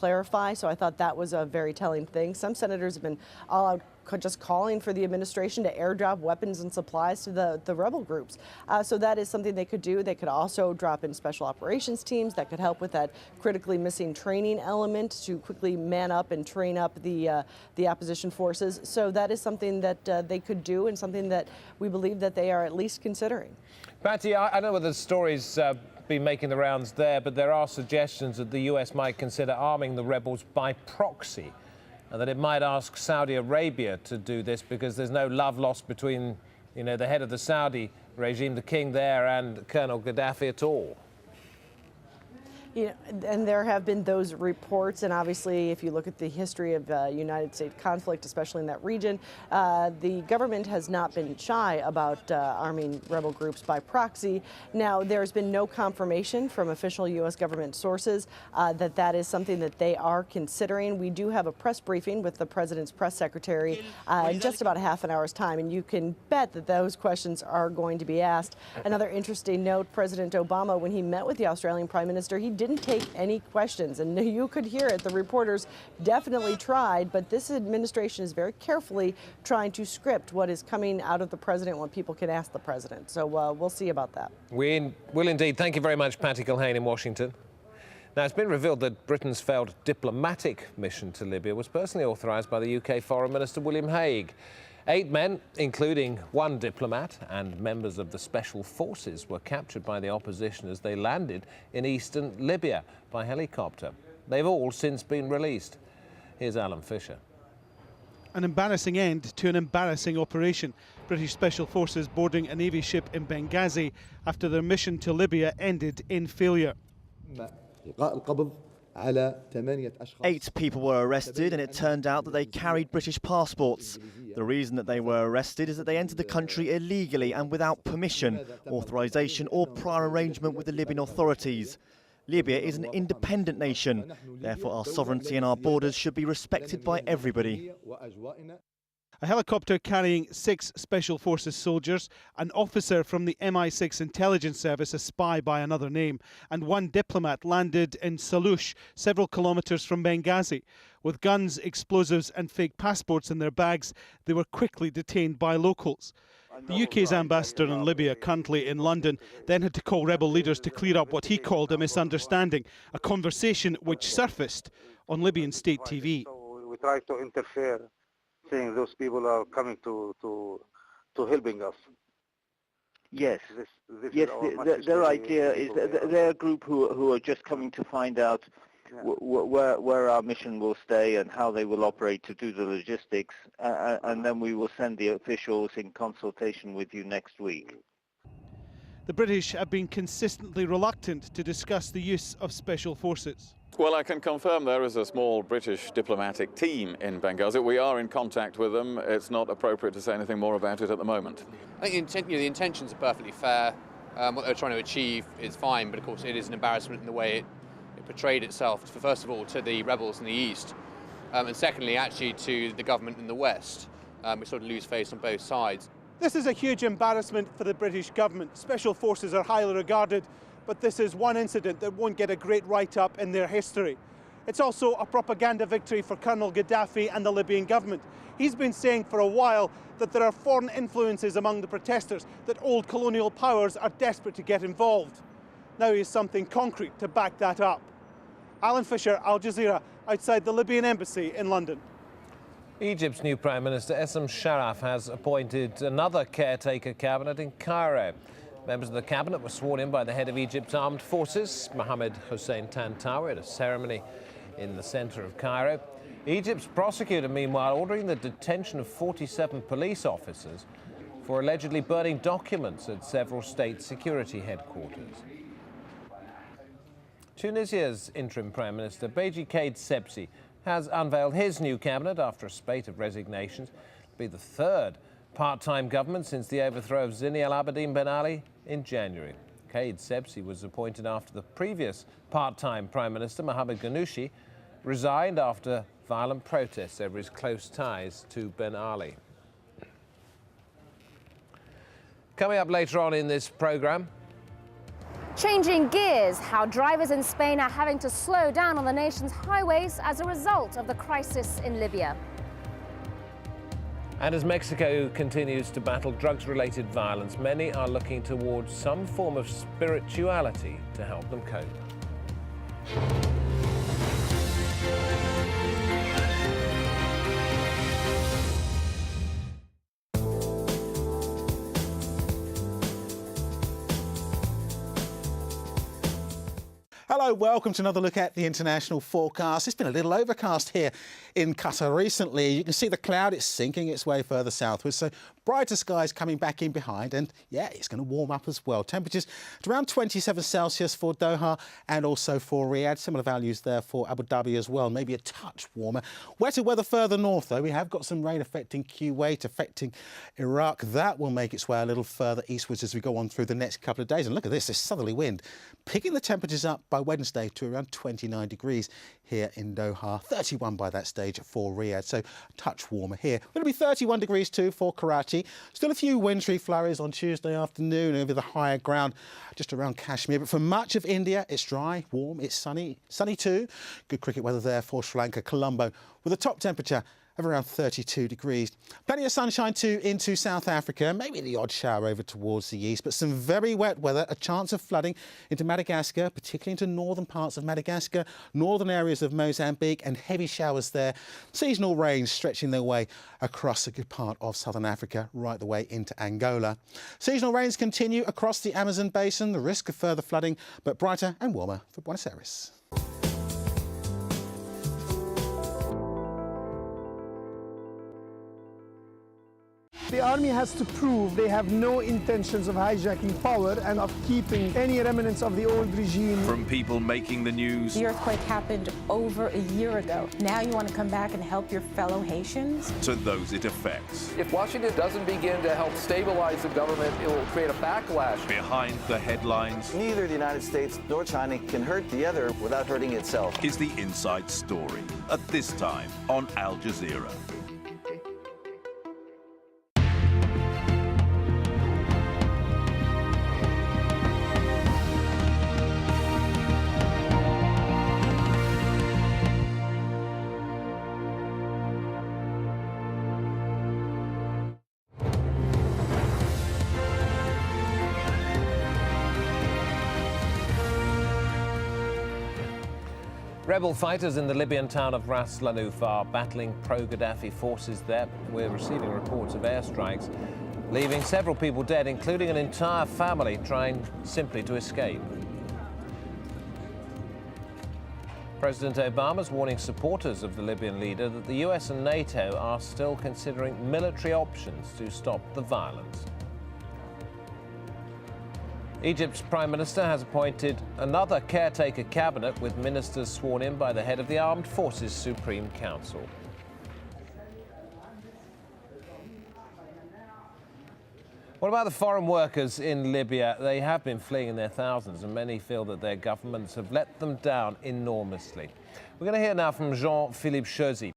clarify. So I thought that was a very telling thing. Some senators have been all out just calling for the administration to airdrop weapons and supplies to the rebel groups. So that is something they could do. They could also drop in special operations teams that could help with that critically missing training element to quickly man up and train up the opposition forces. So that is something that they could do, and something that we believe that they are at least considering. Patty, I know whether the story's been making the rounds there, but there are suggestions that the US might consider arming the rebels by proxy, and that it might ask Saudi Arabia to do this because there's no love lost between, you know, the head of the Saudi regime, the king there, and Colonel Gaddafi at all. Yeah, and there have been those reports, and obviously if you look at the history of United States conflict, especially in that region, the government has not been shy about arming rebel groups by proxy. Now, there's been no confirmation from official U.S. government sources that that is something that they are considering. We do have a press briefing with the president's press secretary in just about a half an hour's time, and you can bet that those questions are going to be asked. Another interesting note, President Obama, when he met with the Australian Prime Minister, he didn't take any questions, and you could hear it. The reporters definitely tried, but this administration is very carefully trying to script what is coming out of the president, what people can ask the president. So we'll see about that. We will indeed. Thank you very much, Patty Culhane in Washington. Now, it's been revealed that Britain's failed diplomatic mission to Libya was personally authorised by the UK Foreign Minister William Hague. 8 men, including 1 diplomat and members of the special forces, were captured by the opposition as they landed in eastern Libya by helicopter. They've all since been released. Here's Alan Fisher. An embarrassing end to an embarrassing operation. British special forces boarding a Navy ship in Benghazi after their mission to Libya ended in failure. 8 people were arrested, and it turned out that they carried British passports. The reason that they were arrested is that they entered the country illegally and without permission, authorisation or prior arrangement with the Libyan authorities. Libya is an independent nation. Therefore, our sovereignty and our borders should be respected by everybody. A helicopter carrying 6 Special Forces soldiers, an officer from the MI6 intelligence service, a spy by another name, and 1 diplomat landed in Salouche, several kilometres from Benghazi. With guns, explosives and fake passports in their bags, they were quickly detained by locals. The UK's ambassador in Libya, currently in London, then had to call rebel leaders to clear up what he called a misunderstanding, a conversation which surfaced on Libyan state TV. We tried to interfere, saying those people are coming to helping us. Yes, their idea is that they're a group who are just coming to find out where our mission will stay and how they will operate to do the logistics, and then we will send the officials in consultation with you next week. The British have been consistently reluctant to discuss the use of special forces. Well, I can confirm there is a small British diplomatic team in Benghazi. We are in contact with them. It's not appropriate to say anything more about it at the moment. I think the intentions are perfectly fair. What they're trying to achieve is fine, but of course it is an embarrassment in the way it portrayed itself, first of all, to the rebels in the east, and secondly, actually, to the government in the west, which sort of lose face on both sides. This is a huge embarrassment for the British government. Special forces are highly regarded, but this is one incident that won't get a great write-up in their history. It's also a propaganda victory for Colonel Gaddafi and the Libyan government. He's been saying for a while that there are foreign influences among the protesters, that old colonial powers are desperate to get involved. Now he has something concrete to back that up. Alan Fisher, Al Jazeera, outside the Libyan embassy in London. Egypt's new Prime Minister Essam Sharaf has appointed another caretaker cabinet in Cairo. Members of the cabinet were sworn in by the head of Egypt's armed forces, Mohammed Hossein Tantawi, at a ceremony in the centre of Cairo. Egypt's prosecutor, meanwhile, ordering the detention of 47 police officers for allegedly burning documents at several state security headquarters. Tunisia's interim Prime Minister, Beji Caid Sebsi, has unveiled his new cabinet after a spate of resignations. It'll be the 3rd part-time government since the overthrow of Zine El Abidine Ben Ali in January. Caid Sebsi was appointed after the previous part-time Prime Minister, Mohamed Ghannouchi, resigned after violent protests over his close ties to Ben Ali. Coming up later on in this programme, Changing gears, how drivers in Spain are having to slow down on the nation's highways as a result of the crisis in Libya. And as Mexico continues to battle drugs-related violence, many are looking towards some form of spirituality to help them cope. Hello, welcome to another look at the international forecast. It's been a little overcast here in Qatar recently. You can see the cloud, it's sinking its way further southwards, so brighter skies coming back in behind, and yeah, it's going to warm up as well. Temperatures at around 27 Celsius for Doha and also for Riyadh. Similar values there for Abu Dhabi as well, maybe a touch warmer. Wetter weather further north though. We have got some rain affecting Kuwait, affecting Iraq. That will make its way a little further eastwards as we go on through the next couple of days. And look at this southerly wind, picking the temperatures up by Wednesday to around 29 degrees here in Doha, 31 by that stage for Riyadh, so a touch warmer here. Going to be 31 degrees too for Karachi. Still a few wintry flurries on Tuesday afternoon over the higher ground just around Kashmir, but for much of India it's dry, warm, it's sunny too. Good cricket weather there for Sri Lanka, Colombo, with a top temperature of around 32 degrees. Plenty of sunshine too into South Africa, maybe the odd shower over towards the east, but some very wet weather, a chance of flooding into Madagascar, particularly into northern parts of Madagascar, northern areas of Mozambique, and heavy showers there. Seasonal rains stretching their way across a good part of southern Africa, right the way into Angola. Seasonal rains continue across the Amazon basin, the risk of further flooding, but brighter and warmer for Buenos Aires. The army has to prove they have no intentions of hijacking power and of keeping any remnants of the old regime. From people making the news. The earthquake happened over a year ago. Now you want to come back and help your fellow Haitians? To those it affects. If Washington doesn't begin to help stabilize the government, it will create a backlash. Behind the headlines. Neither the United States nor China can hurt the other without hurting itself. Is the inside story at this time on Al Jazeera. Rebel fighters in the Libyan town of Ras Lanuf are battling pro-Gaddafi forces there. We're receiving reports of airstrikes, leaving several people dead, including an entire family trying simply to escape. President Obama's warning supporters of the Libyan leader that the US and NATO are still considering military options to stop the violence. Egypt's Prime Minister has appointed another caretaker cabinet with ministers sworn in by the head of the Armed Forces Supreme Council. What about the foreign workers in Libya? They have been fleeing in their thousands, and many feel that their governments have let them down enormously. We're going to hear now from Jean-Philippe Chauzy.